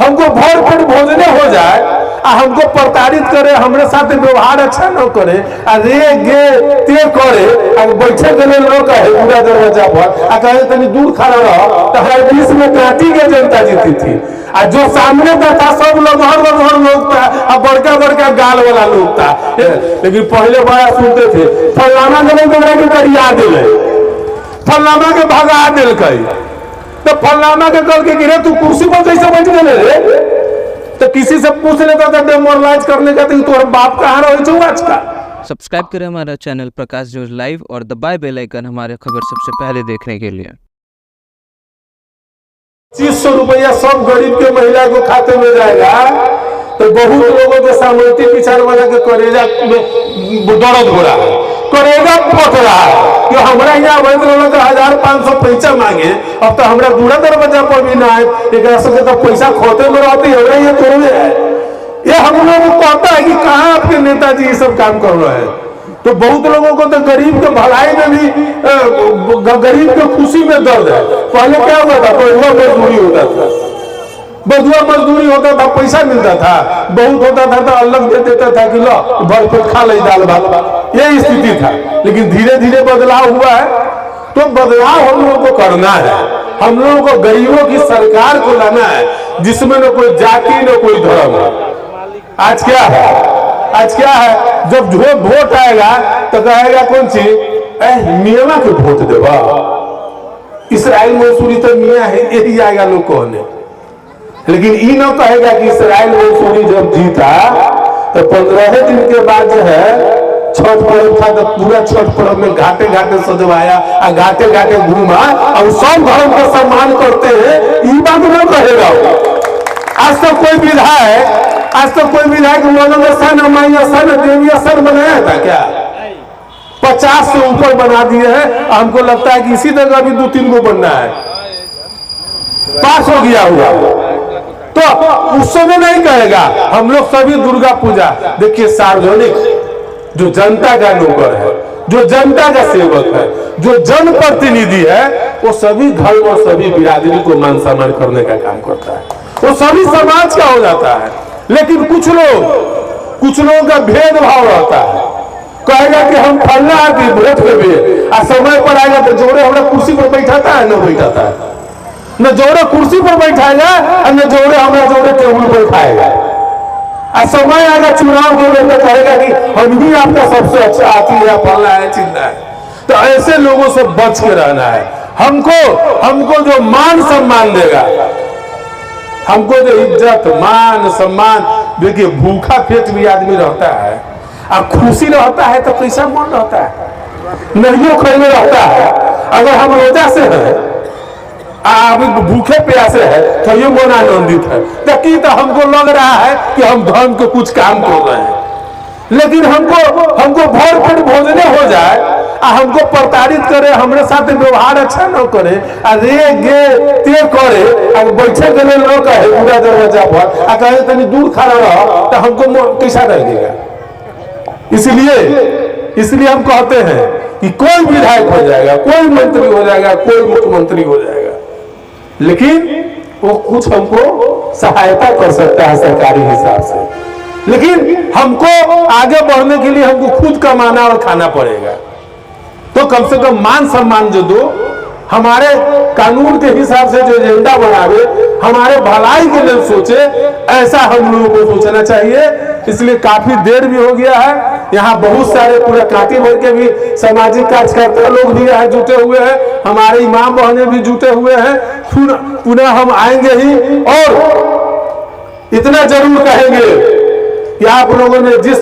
हमको भर पेट भोजने हो जाए आ हमको प्रताड़ित करे, हमारे साथ व्यवहार अच्छा न करे, रे गे ते करे, बैठे के लिए लोग कहे पूरा दरवाजा पर आ कहे तनी दूर खड़ा रहो, तो हर बीच में काटी के जनता जीती थी। आ जो सामने का था सब लोग हर लोग था, और बड़का बड़का गाल वाला लोग था। लेकिन पहले बड़ा सुनते थे फलाना के के करिया दिले, फलाना के भगा दिल कई, तो फलाना के कल के गिरे तू कुर्सी पर कैसे बैठ गए रे, तो किसी से पूछ लेता था डेमोरलाइज करने का, तो हम बाप कहाँ रहे छो आज का। सब्सक्राइब करें हमारा चैनल प्रकाश न्यूज लाइव और दबाए बेल आइकन हमारे खबर सबसे पहले देखने के लिए। 2500 रुपया सब गरीब के महिला को खाते में जाएगा, तो बहुत लोगों के सामर्थ्य पिछाड़ वाला के करेजा में दर्द हो रहा है, करेजा फट रहा है कि हमारा यहाँ वैध लोग 1500 पैसा मांगे, अब तो हमारा दूरा दरवाजा पर भी ना है, एक तो पैसा खोते में रहते ये तोड़े है। ये हम लोग को कहता है कि कहाँ आपके नेताजी ये सब काम कर रहे हैं। तो बहुत लोगों को तो गरीब के भलाई में भी गरीब के खुशी में दर्द है। पहले क्या होता था, बधुआ मजदूरी होता था, बधुआ मजदूरी होता था, पैसा मिलता था, बहुत होता था तो अलग दे देता था कि लो भर पेट खा ले दाल भात, ये स्थिति था। लेकिन धीरे धीरे बदलाव हुआ है, तो बदलाव हम लोगों को करना है। हम लोगों को गरीबों की सरकार को लाना है जिसमें न कोई जाति न कोई धर्म है। आज क्या है, आज क्या है, जब जो वोट आएगा तो कहेगा कौन सी मियाँ के वोट देवा, इसराइल मंसूरी तो मियाँ है यही आएगा लोग कहने। लेकिन ये न कहेगा कि इसराइल मंसूरी जब जीता तो 15 दिन के बाद जो है छठ पर्व था, तो पूरा छठ पर्व में घाटे घाटे सजवाया और घाटे घाटे घूमा और सब धर्म का सम्मान करते हैं, ये बात न कहेगा। आज तो कोई विधायक, आज तो कोई विधायक मनोज स्थान अमाई स्थान देवी स्थान बनाया था क्या, 50 से ऊपर बना दिए हैं। हमको लगता है कि इसी जगह भी 2-3 को बनना है, पास हो गया हुआ। तो उस समय नहीं कहेगा। हम लोग सभी दुर्गा पूजा देखिए, सार्वजनिक जो जनता का नौकर है, जो जनता का सेवक है, जो जनप्रतिनिधि है, वो सभी धर्म और सभी बिरादरी को मान सम्मान करने का काम करता है, वो सभी समाज का हो जाता है। लेकिन कुछ लोगों का भेदभाव रहता है, कहेगा कि हम फलना की वोट देवे, और समय पर आएगा तो जोड़े हमारा कुर्सी पर बैठाता है, न बैठाता है, न जोड़े कुर्सी पर बैठाएगा और न जोड़े हमारा जोड़े टेबल पर खाएगा। और समय आएगा चुनाव के लिए तो कहेगा कि हम ही आपका सबसे अच्छा आती है, फलना है, चिंता है। तो ऐसे लोगों से बच के रहना है। हमको जो मान सम्मान देगा, हमको जो इज्जत मान सम्मान, देखिए भूखा पेट भी आदमी रहता है, अब खुशी रहता है तो कैसा मन रहता है, नहीं खरीद रहता है। अगर हम रोजा से है, अभी भूखे प्यासे है, तो ये मन आनंदित है, तो हमको लग रहा है कि हम धर्म के कुछ काम कर रहे हैं। लेकिन हमको भर पेट भोजने हो जाए आ हमको प्रताड़ित करे, हमारे साथ व्यवहार अच्छा न करे, रे गे ते करे, बैठे के लिए लोग कहे पूरा दरवाजा पर आ कहे तनी दूर खड़ा रहो, तो हमको कैसा लगेगा। इसलिए हम कहते हैं कि कोई विधायक हो जाएगा, कोई मंत्री हो जाएगा, कोई मुख्यमंत्री हो जाएगा, लेकिन वो कुछ हमको सहायता कर सकता है सरकारी हिसाब से। लेकिन हमको आगे बढ़ने के लिए हमको खुद कमाना और खाना पड़ेगा। तो कम से कम मान सम्मान जो दो, हमारे कानून के हिसाब से जो एजेंडा बनावे, हमारे भलाई के लिए सोचे, ऐसा हम लोगों को सोचना चाहिए। इसलिए काफी देर भी हो गया है, यहाँ बहुत सारे पूरे कांटी भर के भी सामाजिक कार्यकर्ता लोग भी यहाँ जुटे हुए हैं, हमारे इमाम बहने भी जुटे हुए हैं। पुनः हम आएंगे ही, और इतना जरूर कहेंगे कि आप लोगों ने जिस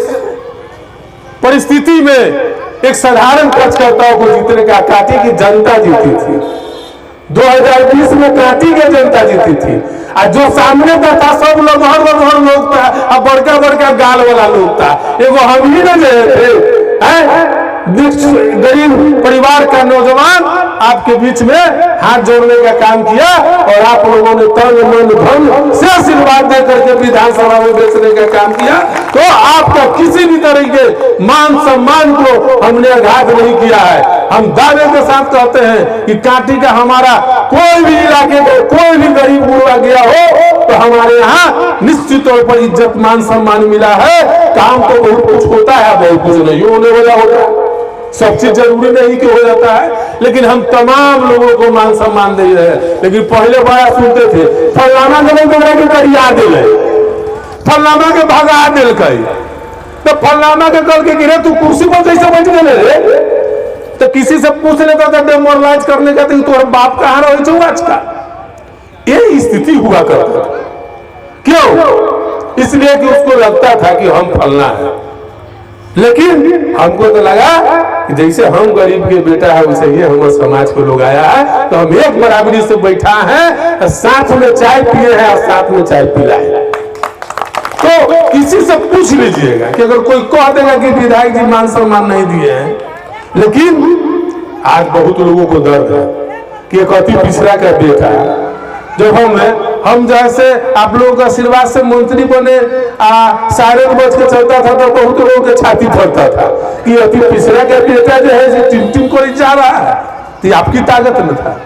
परिस्थिति में एक साधारण कार्यकर्ताओं को जीतने का, कांटी की जनता जीती थी 2020 में, कांटी की जनता जीती थी। और जो सामने का था सब लोग हर लोग था, और बड़का बड़का गाल वाला लोग था, एगो हम ही न थे। गरीब परिवार का नौजवान आपके बीच में हाथ जोड़ने का काम किया, और आप लोगों ने तन मन धन से आशीर्वाद दे करके विधानसभा में बेचने का काम किया। तो आपका किसी भी तरह के मान सम्मान को हमने आघात नहीं किया है। हम दावे के साथ कहते हैं कि कांटी का हमारा कोई भी इलाके का कोई भी गरीब गुरुआ गया हो, तो हमारे यहाँ निश्चित तौर पर इज्जत मान सम्मान मिला है। काम तो बहुत कुछ होता है, बहुत कुछ नहीं होने वाला होता है, सब चीज जरूरी नहीं कि हो जाता है, लेकिन हम तमाम लोगों को मान सम्मान दे रहे हैं। लेकिन पहले बड़ा सुनते थे फलाना के करिया दिले, फलाना के भगा दिल कई, तो फलाना के कल के गिरे तू कुर्सी पर जैसे बैठ गए रे, तो किसी से पूछ लेता था डेमोरलाइज करने का, तो बाप कहाँ रहे छो आज का, ये स्थिति हुआ करता था। क्यों? इसलिए कि उसको लगता था कि हम फलना है। लेकिन हमको तो लगा कि जैसे हम गरीब के बेटा है वैसे ही हमारे समाज को लोग आया है, तो हम एक बराबरी से बैठा है, साथ में चाय पिए हैं और साथ में चाय पिलाए। तो किसी से पूछ लीजिएगा कि अगर कोई कह देगा कि विधायक जी मान सम्मान नहीं दिए हैं, लेकिन आज बहुत लोगों को दर्द है कि एक अति पिछड़ा का बेटा है। जब हम जैसे आप लोगों का आशीर्वाद से मंत्री बने, सायरन बज के चलता था तो बहुत लोगों के छाती फटता था कि अति पिछड़ा का बेटा जो है टिम को जा रहा है। तो ये आपकी ताकत में था,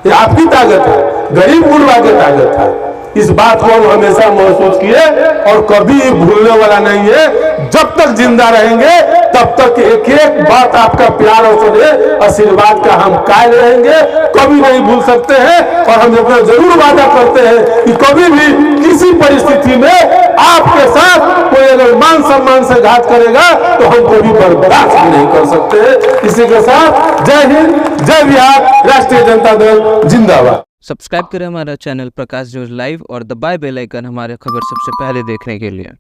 ये आपकी ताकत है, गरीब गुरबा की ताकत था। इस बात को हम हमेशा महसूस किए और कभी भूलने वाला नहीं है। जब तक जिंदा रहेंगे तब तक एक एक बात आपका प्यार और स्नेह आशीर्वाद का हम कायल रहेंगे, कभी नहीं भूल सकते हैं। और हम अपना जरूर वादा करते हैं कि कभी भी किसी परिस्थिति में आपके साथ कोई अगर मान सम्मान से घात करेगा तो हम कभी बर्दाश्त भी नहीं कर सकते। इसी के साथ जय हिंद, जय बिहार, राष्ट्रीय जनता दल जिंदाबाद। सब्सक्राइब करें हमारा चैनल प्रकाश न्यूज लाइव और दबाए बेल आइकन हमारे खबर सबसे पहले देखने के लिए।